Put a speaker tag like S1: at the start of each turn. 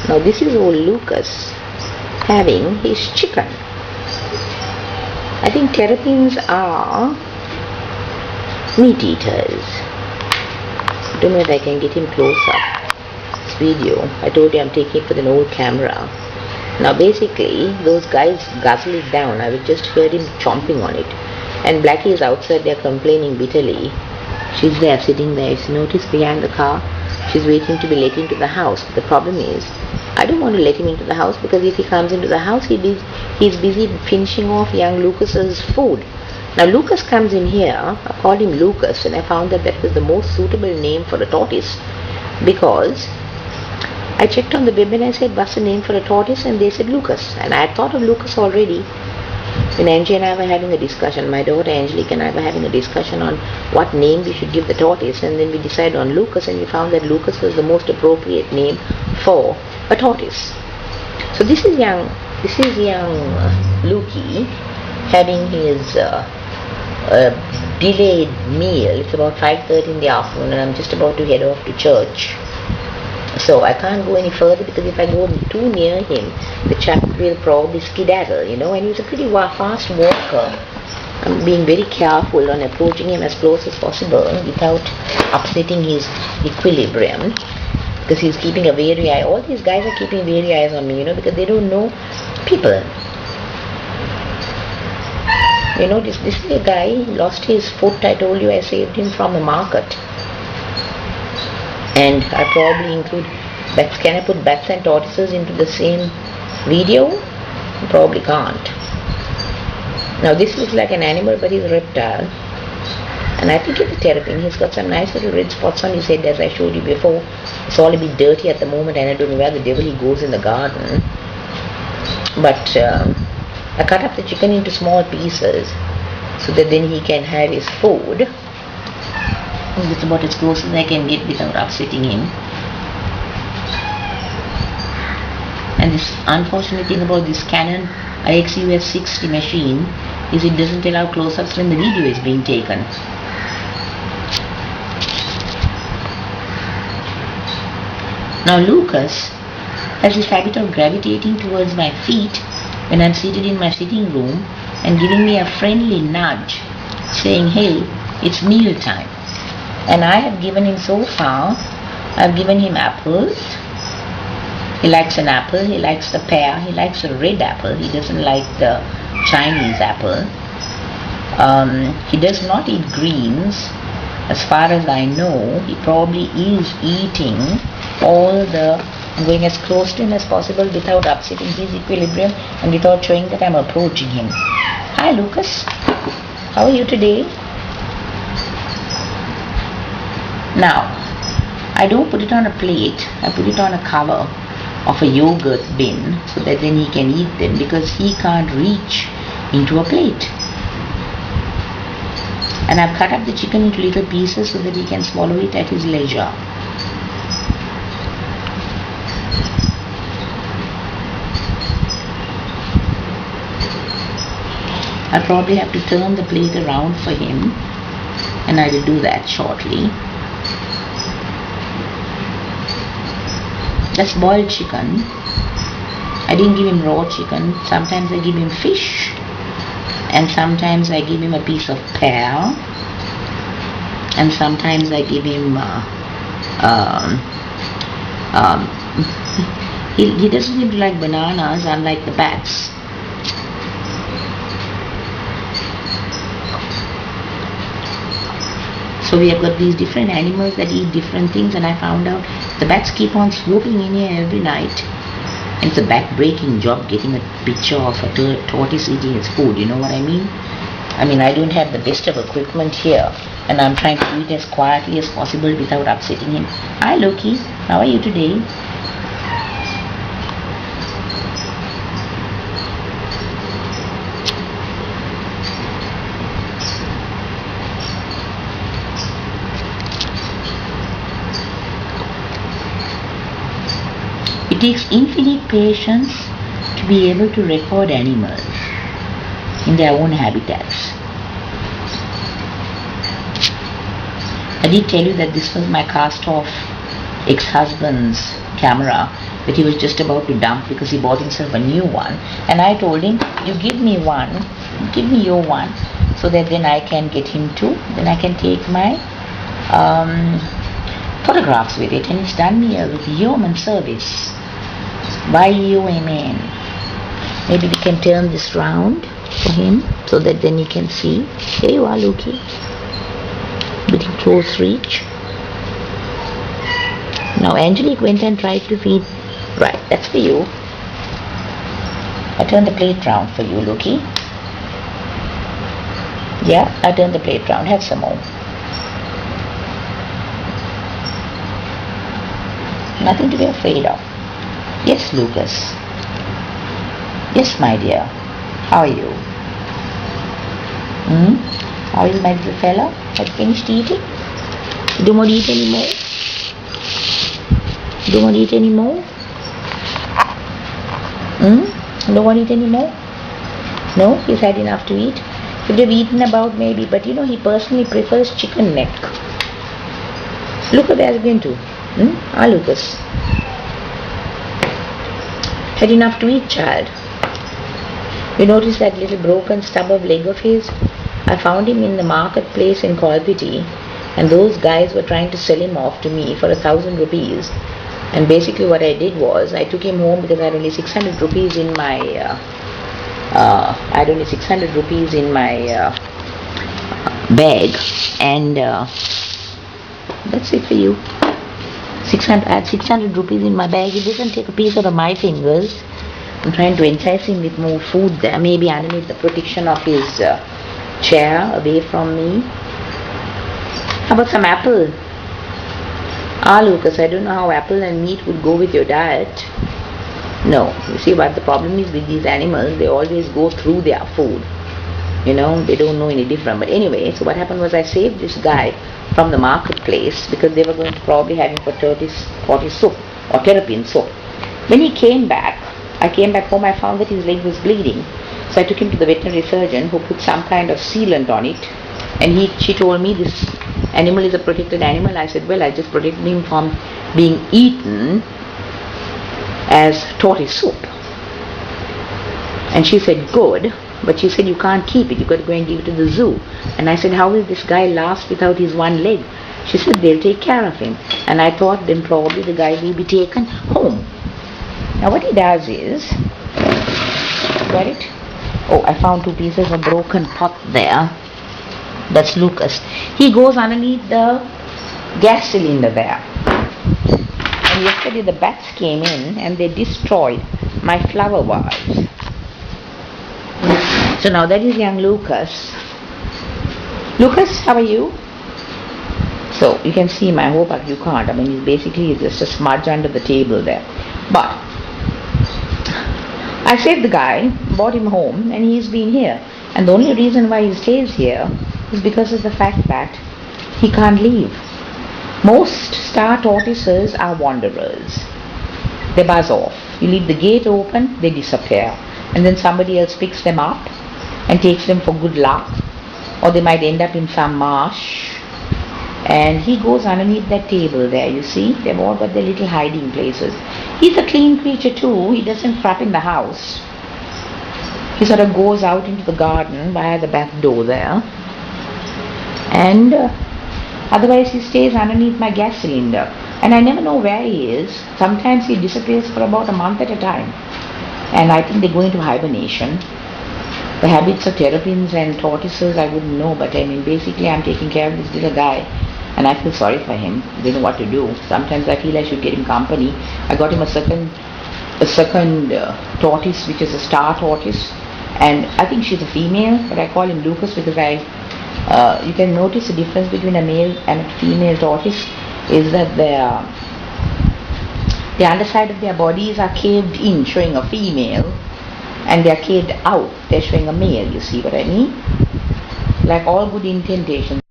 S1: Now this is old Lucas having his chicken. I think terrapins are meat eaters. I don't know if I can get him close up. This video, I told you I'm taking it with an old camera. Now basically, those guys guzzle it down. I just heard him chomping on it. And Blackie is outside there complaining bitterly. She's there sitting there. If you notice behind the car, she's waiting to be let into the house. The problem is, I don't want to let him into the house because if he comes into the house, he's busy finishing off young Lucas's food. Now Lucas comes in here. I called him Lucas and I found that was the most suitable name for a tortoise because I checked on the web and I said, what's the name for a tortoise? And they said Lucas. And I had thought of Lucas already. When Angie and I were having a discussion, my daughter Angelique and I were having a discussion on what name we should give the tortoise, and then we decided on Lucas, and we found that Lucas was the most appropriate name for a tortoise. So this is young Lukey having his delayed meal. It's about 5:30 in the afternoon and I'm just about to head off to church. So I can't go any further because if I go too near him, the chap will probably skedaddle, and he's a pretty fast walker. I'm being very careful on approaching him as close as possible without upsetting his equilibrium because he's keeping a wary eye. All these guys are keeping wary eyes on me, because they don't know people. This is a guy, lost his foot. I told you I saved him from a market. And I probably include bats. Can I put bats and tortoises into the same video? I probably can't. Now this looks like an animal but he's a reptile. And I think it's a terrapin. He's got some nice little red spots on his head as I showed you before. It's all a bit dirty at the moment and I don't know where the devil he goes in the garden. But I cut up the chicken into small pieces so that then he can have his food. It's about as close as I can get without upsetting him. And this unfortunate thing about this Canon IXUS60 machine is it doesn't allow close-ups when the video is being taken. Now Lucas has this habit of gravitating towards my feet when I'm seated in my sitting room and giving me a friendly nudge saying, hey, it's meal time. And I have given him so far, I've given him apples. He likes an apple, he likes the pear, he likes a red apple, he doesn't like the Chinese apple. He does not eat greens. As far as I know, he probably is eating all the, I'm going as close to him as possible without upsetting his equilibrium and without showing that I'm approaching him. Hi Lucas, how are you today? Now, I don't put it on a plate, I put it on a cover of a yogurt bin so that then he can eat them because he can't reach into a plate. And I've cut up the chicken into little pieces so that he can swallow it at his leisure. I'll probably have to turn the plate around for him and I will do that shortly. That's boiled chicken. I didn't give him raw chicken. Sometimes I give him fish and sometimes I give him a piece of pear and sometimes I give him he doesn't seem to like bananas unlike the bats. So we have got these different animals that eat different things and I found out the bats keep on swooping in here every night. And it's a back-breaking job getting a picture of a tortoise eating its food, you know what I mean? I don't have the best of equipment here and I'm trying to do it as quietly as possible without upsetting him. Hi Loki, how are you today? It takes infinite patience to be able to record animals in their own habitats. I did tell you that this was my cast-off ex-husband's camera that he was just about to dump because he bought himself a new one. And I told him, you give me one, give me your one, so that then I can get him too. Then I can take my photographs with it. And he's done me a yeoman service. By you, amen. Maybe we can turn this round for him so that then you can see. Here you are, Lukey. Within close reach. Now Angelique went and tried to feed. Right, that's for you. I turn the plate round for you, Lukey. Yeah, I turn the plate round. Have some more. Nothing to be afraid of. Yes, Lucas. Yes, my dear. How are you? How is my little fella? Have you finished eating? You don't want to eat anymore? You don't want to eat anymore? You don't want to eat anymore? No? He's had enough to eat? Could have eaten about maybe, but he personally prefers chicken neck. Look at where he's going to. Lucas. Had enough to eat, child? You notice that little broken stub of leg of his? I found him in the marketplace in Kolpiti, and those guys were trying to sell him off to me for 1,000 rupees. And basically what I did was, I took him home because I had only 600 rupees in my bag, and that's it for you. I had 600 rupees in my bag. He doesn't take a piece out of my fingers. I'm trying to entice him with more food there, maybe underneath the protection of his chair, away from me. How about some apple? Lucas, I don't know how apple and meat would go with your diet. No, you see what the problem is with these animals, they always go through their food. They don't know any different. But anyway, so what happened was I saved this guy from the marketplace because they were going to probably have him for tortoise soup or terrapin soup. When he came back, I came back home, I found that his leg was bleeding. So I took him to the veterinary surgeon who put some kind of sealant on it. And she told me this animal is a protected animal. I said, well, I just protected him from being eaten as tortoise soup. And she said, good. But she said, you can't keep it. You've got to go and give it to the zoo. And I said, how will this guy last without his one leg? She said, they'll take care of him. And I thought then probably the guy will be taken home. Now what he does is, got it? Oh, I found 2 pieces of broken pot there. That's Lucas. He goes underneath the gas cylinder there. And yesterday the bats came in and they destroyed my flower vase. So now that is young Lucas. Lucas, how are you? So you can see him. I hope you can't. I mean, he's basically just a smudge under the table there. But I saved the guy, brought him home, and he's been here. And the only reason why he stays here is because of the fact that he can't leave. Most star tortoises are wanderers. They buzz off. You leave the gate open, they disappear. And then somebody else picks them up and takes them for good luck. Or they might end up in some marsh. And he goes underneath that table there, you see. They've all got their little hiding places. He's a clean creature too. He doesn't crap in the house. He sort of goes out into the garden via the back door there. And otherwise he stays underneath my gas cylinder. And I never know where he is. Sometimes he disappears for about a month at a time. And I think they go into hibernation. The habits of terrapins and tortoises I wouldn't know, but I mean basically I'm taking care of this little guy and I feel sorry for him. I don't know what to do. Sometimes I feel I should get him company. I got him a second tortoise, which is a star tortoise, and I think she's a female, but I call him Lucas because you can notice the difference between a male and a female tortoise is that the underside of their bodies are caved in, showing a female, and they are caved out, they're showing a male. You see what I mean? Like all good intentations.